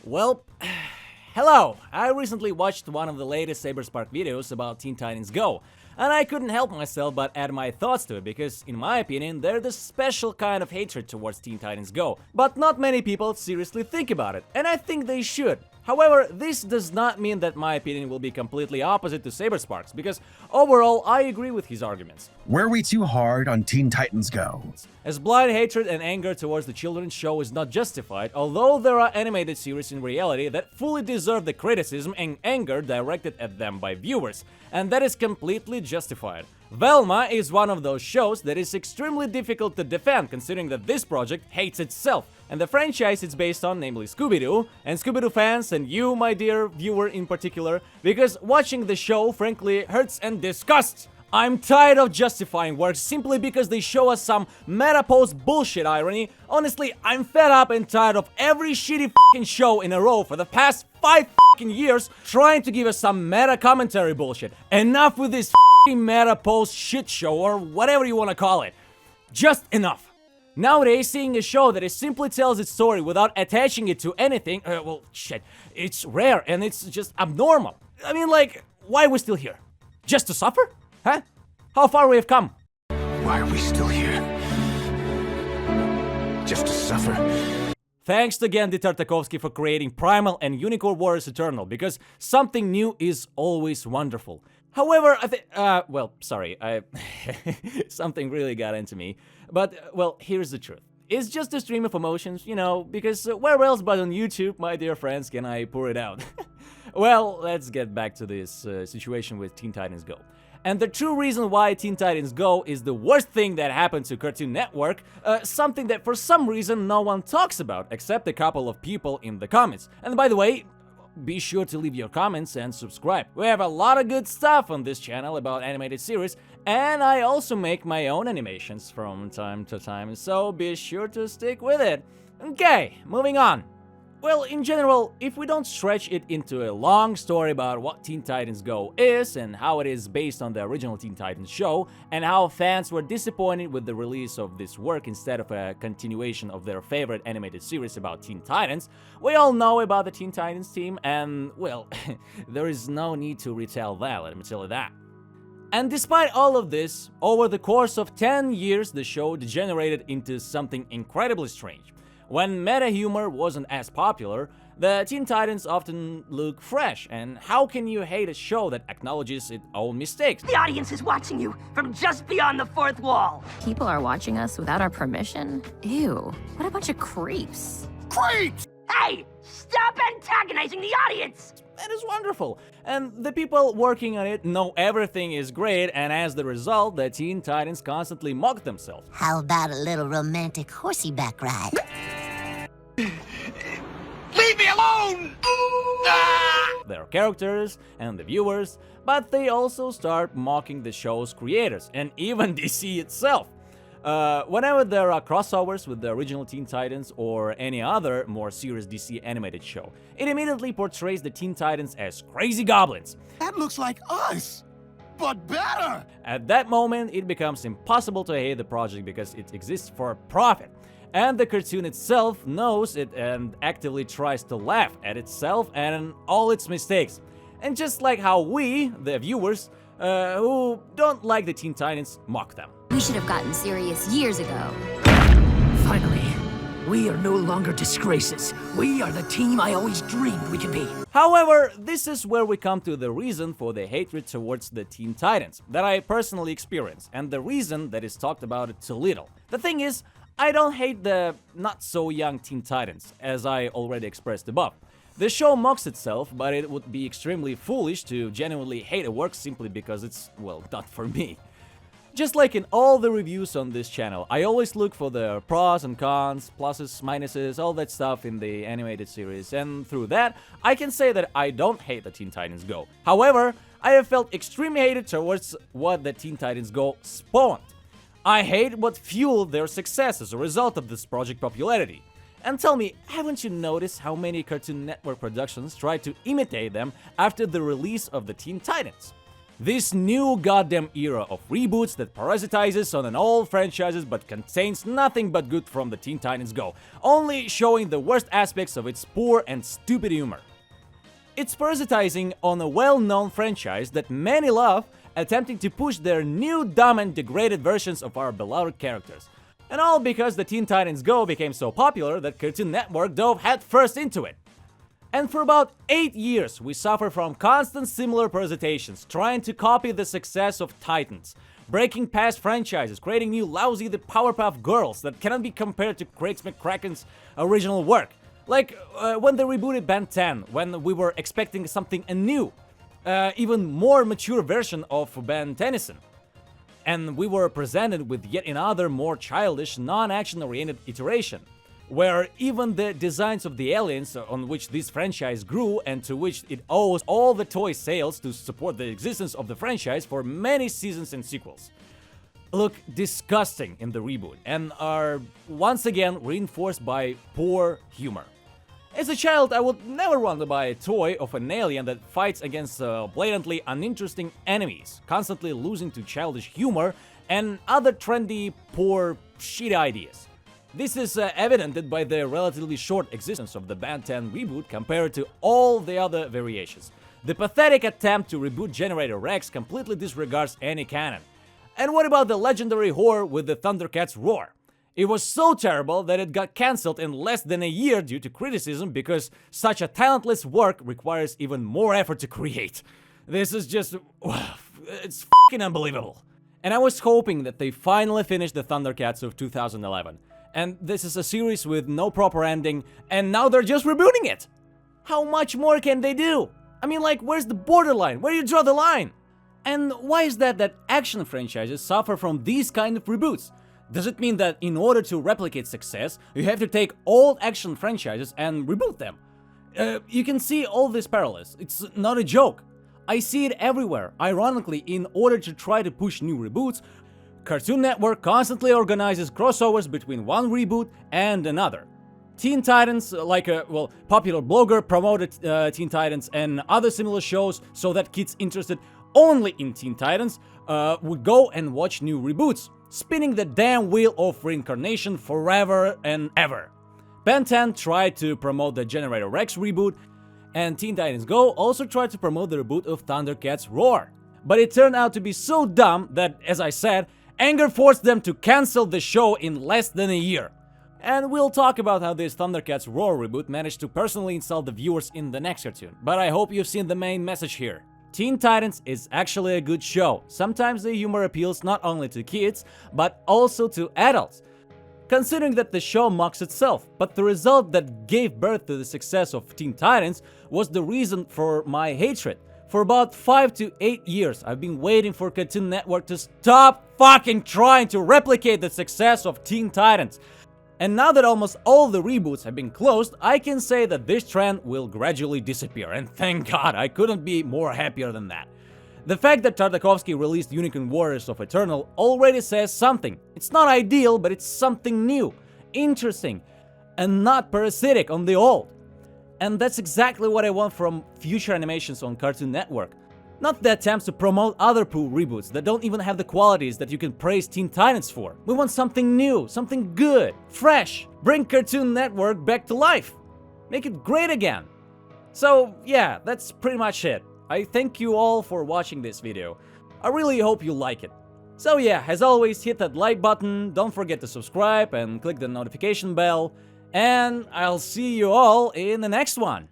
Well, hello! I recently watched one of the latest Saberspark videos about Teen Titans Go, and I couldn't help myself but add my thoughts to it because, in my opinion, there's a special kind of hatred towards Teen Titans Go, but not many people seriously think about it, and I think they should. However, this does not mean that my opinion will be completely opposite to Saberspark's, because overall I agree with his arguments. Were we too hard on Teen Titans Go? As blind hatred and anger towards the children's show is not justified, although there are animated series in reality that fully deserve the criticism and anger directed at them by viewers, and that is completely justified. Velma is one of those shows that is extremely difficult to defend, considering that this project hates itself, and the franchise it's based on, namely Scooby-Doo, and Scooby-Doo fans, and you, my dear viewer in particular, because watching the show frankly hurts and disgusts. I'm tired of justifying works simply because they show us some meta-post bullshit irony. Honestly, I'm fed up and tired of every shitty fucking show in a row for the past 5 fucking years trying to give us some meta commentary bullshit. Enough with this fucking meta-post shit show or whatever you wanna call it. Just enough. Nowadays, seeing a show that simply tells its story without attaching it to anything, well, shit, it's rare and it's just abnormal. I mean, like, why are we still here? Just to suffer? Huh? How far we have come? Why are we still here? Just to suffer? Thanks again to Tartakovsky for creating Primal and Unicorn Warriors Eternal, because something new is always wonderful. However, something really got into me. But, well, here's the truth. It's just a stream of emotions, you know, because where else but on YouTube, my dear friends, can I pour it out? Well, let's get back to this situation with Teen Titans Go. And the true reason why Teen Titans Go is the worst thing that happened to Cartoon Network, something that for some reason no one talks about, except a couple of people in the comments. And by the way, be sure to leave your comments and subscribe. We have a lot of good stuff on this channel about animated series, and I also make my own animations from time to time, so be sure to stick with it. Okay, moving on. Well, in general, if we don't stretch it into a long story about what Teen Titans Go is and how it is based on the original Teen Titans show and how fans were disappointed with the release of this work instead of a continuation of their favorite animated series about Teen Titans, we all know about the Teen Titans team and, well, there is no need to retell that, let me tell you that. And despite all of this, over the course of 10 years, the show degenerated into something incredibly strange. When meta humor wasn't as popular, the Teen Titans often look fresh, and how can you hate a show that acknowledges its own mistakes? The audience is watching you from just beyond the fourth wall. People are watching us without our permission? Ew, what a bunch of creeps. Creeps! Hey, stop antagonizing the audience! That is wonderful, and the people working on it know everything is great, and as the result, the Teen Titans constantly mock themselves. How about a little romantic horsey back ride? Leave me alone! Their characters and the viewers, but they also start mocking the show's creators, and even DC itself. Whenever there are crossovers with the original Teen Titans or any other more serious DC animated show, it immediately portrays the Teen Titans as crazy goblins. That looks like us, but better! At that moment, it becomes impossible to hate the project because it exists for profit. And the cartoon itself knows it and actively tries to laugh at itself and all its mistakes. And just like how we, the viewers, who don't like the Teen Titans, mock them. We should have gotten serious years ago. Finally, we are no longer disgraces. We are the team I always dreamed we could be. However, this is where we come to the reason for the hatred towards the Teen Titans that I personally experience, and the reason that is talked about it too little. The thing is, I don't hate the not-so-young Teen Titans, as I already expressed above. The show mocks itself, but it would be extremely foolish to genuinely hate a work simply because it's, well, not for me. Just like in all the reviews on this channel, I always look for the pros and cons, pluses, minuses, all that stuff in the animated series, and through that, I can say that I don't hate the Teen Titans Go. However, I have felt extremely hated towards what the Teen Titans Go spawned. I hate what fueled their success as a result of this project popularity. And tell me, haven't you noticed how many Cartoon Network productions tried to imitate them after the release of the Teen Titans? This new goddamn era of reboots that parasitizes on an old franchises but contains nothing but good from the Teen Titans Go, only showing the worst aspects of its poor and stupid humor. It's parasitizing on a well-known franchise that many love, attempting to push their new dumb and degraded versions of our beloved characters. And all because the Teen Titans Go became so popular that Cartoon Network dove headfirst into it. And for about 8 years, we suffer from constant similar parasitations, trying to copy the success of Titans, breaking past franchises, creating new lousy The Powerpuff Girls that cannot be compared to Craig McCracken's original work. Like when they rebooted Ben 10, when we were expecting something new, even more mature version of Ben Tennyson. And we were presented with yet another more childish, non-action oriented iteration, where even the designs of the aliens on which this franchise grew and to which it owes all the toy sales to support the existence of the franchise for many seasons and sequels, look disgusting in the reboot and are once again reinforced by poor humor. As a child, I would never want to buy a toy of an alien that fights against blatantly uninteresting enemies, constantly losing to childish humor and other trendy, poor, shit ideas. This is evidenced by the relatively short existence of the Ben 10 reboot compared to all the other variations. The pathetic attempt to reboot Generator Rex completely disregards any canon. And what about the legendary horror with the Thundercats Roar? It was so terrible that it got cancelled in less than a year due to criticism because such a talentless work requires even more effort to create. This is just... it's fucking unbelievable. And I was hoping that they finally finished the Thundercats of 2011. And this is a series with no proper ending, and now they're just rebooting it! How much more can they do? I mean, like, where's the borderline? Where do you draw the line? And why is that action franchises suffer from these kind of reboots? Does it mean that in order to replicate success, you have to take old action franchises and reboot them? You can see all these parallels. It's not a joke. I see it everywhere. Ironically, in order to try to push new reboots, Cartoon Network constantly organizes crossovers between one reboot and another. Teen Titans, like a popular blogger promoted Teen Titans and other similar shows so that kids interested only in Teen Titans would go and watch new reboots, spinning the damn wheel of reincarnation forever and ever. Ben 10 tried to promote the Generator Rex reboot, and Teen Titans Go also tried to promote the reboot of Thundercats Roar. But it turned out to be so dumb that, as I said, anger forced them to cancel the show in less than a year. And we'll talk about how this Thundercats Roar reboot managed to personally insult the viewers in the next cartoon, but I hope you've seen the main message here. Teen Titans is actually a good show. Sometimes the humor appeals not only to kids, but also to adults. Considering that the show mocks itself, but the result that gave birth to the success of Teen Titans was the reason for my hatred. For about 5 to 8 years, I've been waiting for Cartoon Network to stop fucking trying to replicate the success of Teen Titans. And now that almost all the reboots have been closed, I can say that this trend will gradually disappear, and thank God, I couldn't be more happier than that. The fact that Tartakovsky released Unicorn Warriors of Eternal already says something. It's not ideal, but it's something new, interesting, and not parasitic on the old. And that's exactly what I want from future animations on Cartoon Network. Not the attempts to promote other poo reboots that don't even have the qualities that you can praise Teen Titans for. We want something new, something good, fresh. Bring Cartoon Network back to life. Make it great again. So yeah, that's pretty much it. I thank you all for watching this video. I really hope you like it. So yeah, as always, hit that like button, don't forget to subscribe and click the notification bell. And I'll see you all in the next one.